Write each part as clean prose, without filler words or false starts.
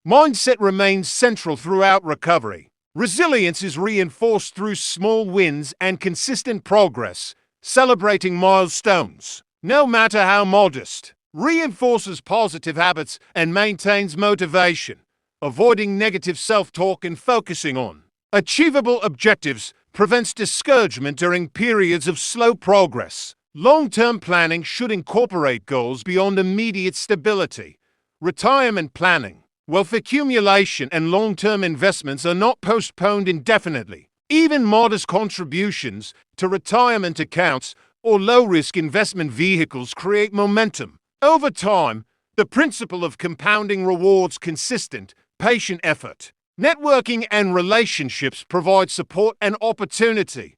Mindset remains central throughout recovery. Resilience is reinforced through small wins and consistent progress, celebrating milestones, no matter how modest, reinforces positive habits and maintains motivation, avoiding negative self-talk and focusing on achievable objectives prevents discouragement during periods of slow progress. Long-term planning should incorporate goals beyond immediate stability. Retirement planning, wealth accumulation, and long-term investments are not postponed indefinitely. Even modest contributions to retirement accounts or low-risk investment vehicles create momentum. Over time, the principle of compounding rewards consistent, patient effort. Networking and relationships provide support and opportunity.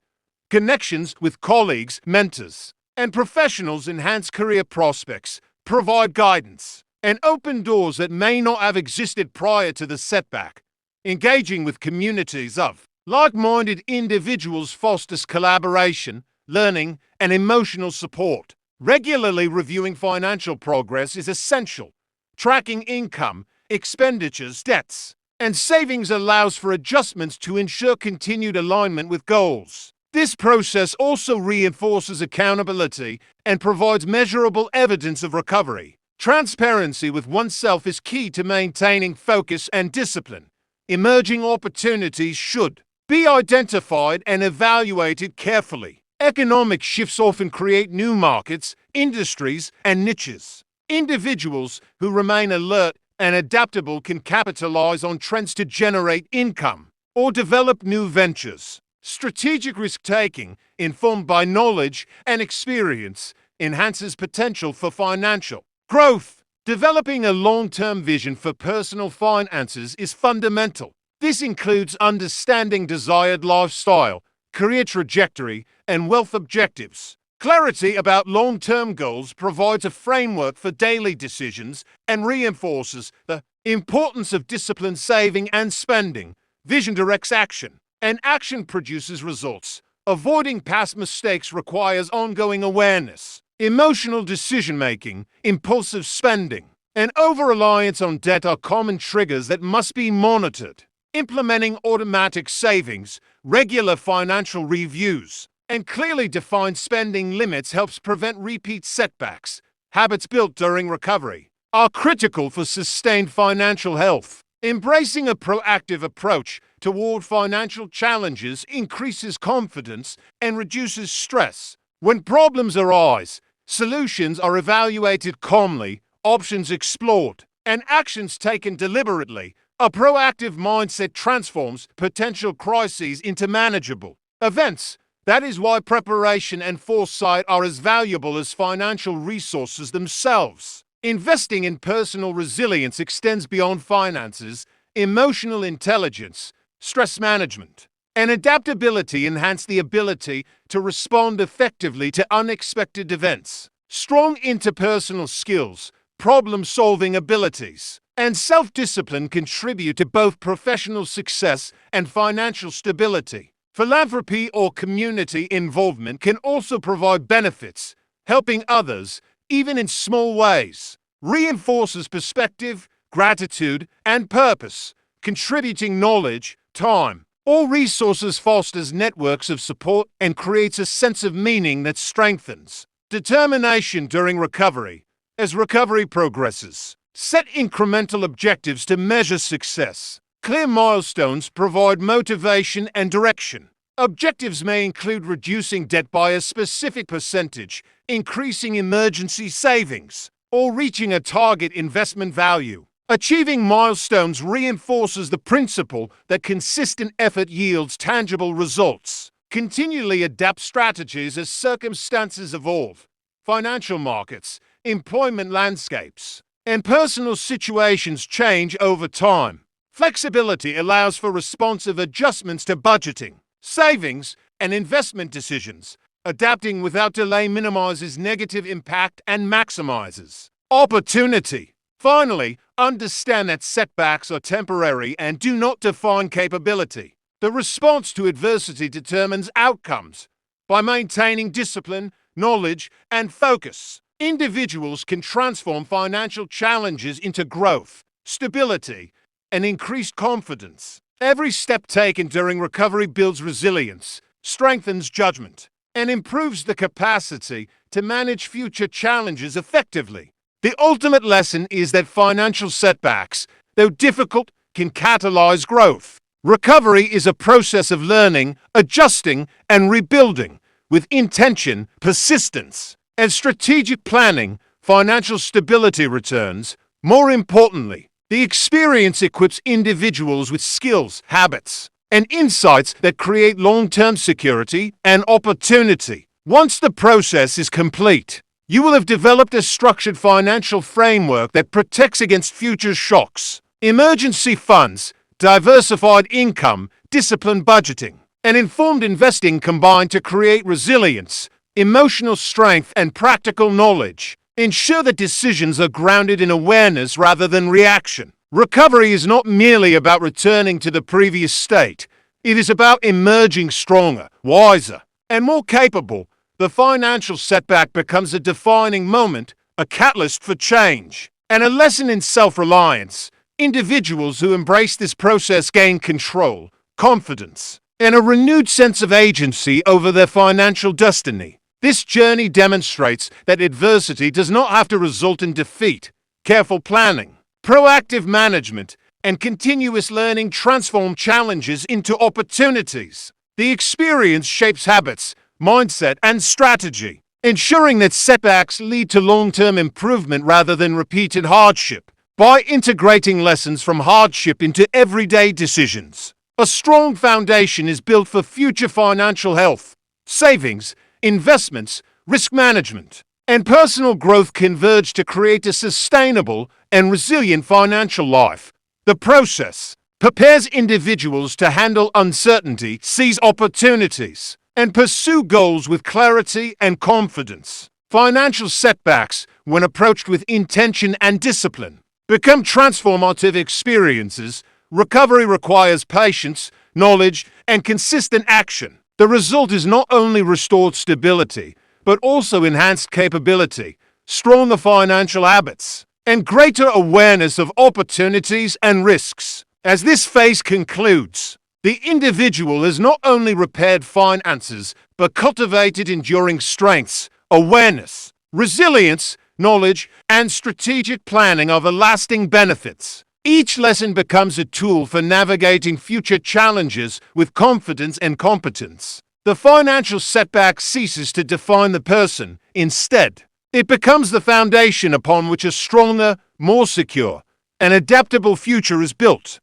Connections with colleagues, mentors, and professionals enhance career prospects, provide guidance, and open doors that may not have existed prior to the setback. Engaging with communities of like-minded individuals fosters collaboration, learning, and emotional support. Regularly reviewing financial progress is essential. Tracking income, expenditures, debts, and savings allows for adjustments to ensure continued alignment with goals. This process also reinforces accountability and provides measurable evidence of recovery. Transparency with oneself is key to maintaining focus and discipline. Emerging opportunities should be identified and evaluated carefully. Economic shifts often create new markets, industries, and niches. Individuals who remain alert and adaptable can capitalize on trends to generate income or develop new ventures. Strategic risk-taking, informed by knowledge and experience, enhances potential for financial growth. Developing a long-term vision for personal finances is fundamental. This includes understanding desired lifestyle, career trajectory, and wealth objectives. Clarity about long-term goals provides a framework for daily decisions and reinforces the importance of disciplined saving and spending. Vision directs action, and action produces results. Avoiding past mistakes requires ongoing awareness. Emotional decision-making, impulsive spending, and over-reliance on debt are common triggers that must be monitored. Implementing automatic savings, regular financial reviews, and clearly defined spending limits helps prevent repeat setbacks. Habits built during recovery are critical for sustained financial health. Embracing a proactive approach toward financial challenges increases confidence and reduces stress. When problems arise, solutions are evaluated calmly, options explored, and actions taken deliberately. A proactive mindset transforms potential crises into manageable events. That is why preparation and foresight are as valuable as financial resources themselves. Investing in personal resilience extends beyond finances. Emotional intelligence, stress management, and adaptability enhance the ability to respond effectively to unexpected events. Strong interpersonal skills, problem-solving abilities, and self-discipline contribute to both professional success and financial stability. Philanthropy or community involvement can also provide benefits. Helping others, even in small ways, reinforces perspective, gratitude, and purpose. Contributing knowledge, time, or resources fosters networks of support and creates a sense of meaning that strengthens determination during recovery. As recovery progresses, set incremental objectives to measure success. Clear milestones provide motivation and direction. Objectives may include reducing debt by a specific percentage, increasing emergency savings, or reaching a target investment value. Achieving milestones reinforces the principle that consistent effort yields tangible results. Continually adapt strategies as circumstances evolve. Financial markets, employment landscapes, and personal situations change over time. Flexibility allows for responsive adjustments to budgeting, savings, and investment decisions. Adapting without delay minimizes negative impact and maximizes opportunity. Finally, understand that setbacks are temporary and do not define capability. The response to adversity determines outcomes. By maintaining discipline, knowledge, and focus, individuals can transform financial challenges into growth, stability, and increased confidence. Every step taken during recovery builds resilience, strengthens judgment, and improves the capacity to manage future challenges effectively. The ultimate lesson is that financial setbacks, though difficult, can catalyze growth. Recovery is a process of learning, adjusting, and rebuilding. With intention, persistence, and strategic planning, financial stability returns. More importantly, the experience equips individuals with skills, habits, and insights that create long-term security and opportunity. Once the process is complete, you will have developed a structured financial framework that protects against future shocks. Emergency funds, diversified income, disciplined budgeting, and informed investing combine to create resilience, emotional strength, and practical knowledge. Ensure that decisions are grounded in awareness rather than reaction. Recovery is not merely about returning to the previous state. It is about emerging stronger, wiser, and more capable. The financial setback becomes a defining moment, a catalyst for change, and a lesson in self-reliance. Individuals who embrace this process gain control, confidence, and a renewed sense of agency over their financial destiny. This journey demonstrates that adversity does not have to result in defeat. Careful planning, proactive management, and continuous learning transform challenges into opportunities. The experience shapes habits, mindset, and strategy, ensuring that setbacks lead to long-term improvement rather than repeated hardship. By integrating lessons from hardship into everyday decisions, a strong foundation is built for future financial health. Savings, investments, risk management, and personal growth converge to create a sustainable and resilient financial life. The process prepares individuals to handle uncertainty, seize opportunities, and pursue goals with clarity and confidence. Financial setbacks, when approached with intention and discipline, become transformative experiences. Recovery requires patience, knowledge, and consistent action. The result is not only restored stability, but also enhanced capability, stronger financial habits, and greater awareness of opportunities and risks. As this phase concludes, the individual has not only repaired finances, but cultivated enduring strengths, awareness, resilience, knowledge, and strategic planning of lasting benefits. Each lesson becomes a tool for navigating future challenges with confidence and competence. The financial setback ceases to define the person. Instead, it becomes the foundation upon which a stronger, more secure, and adaptable future is built.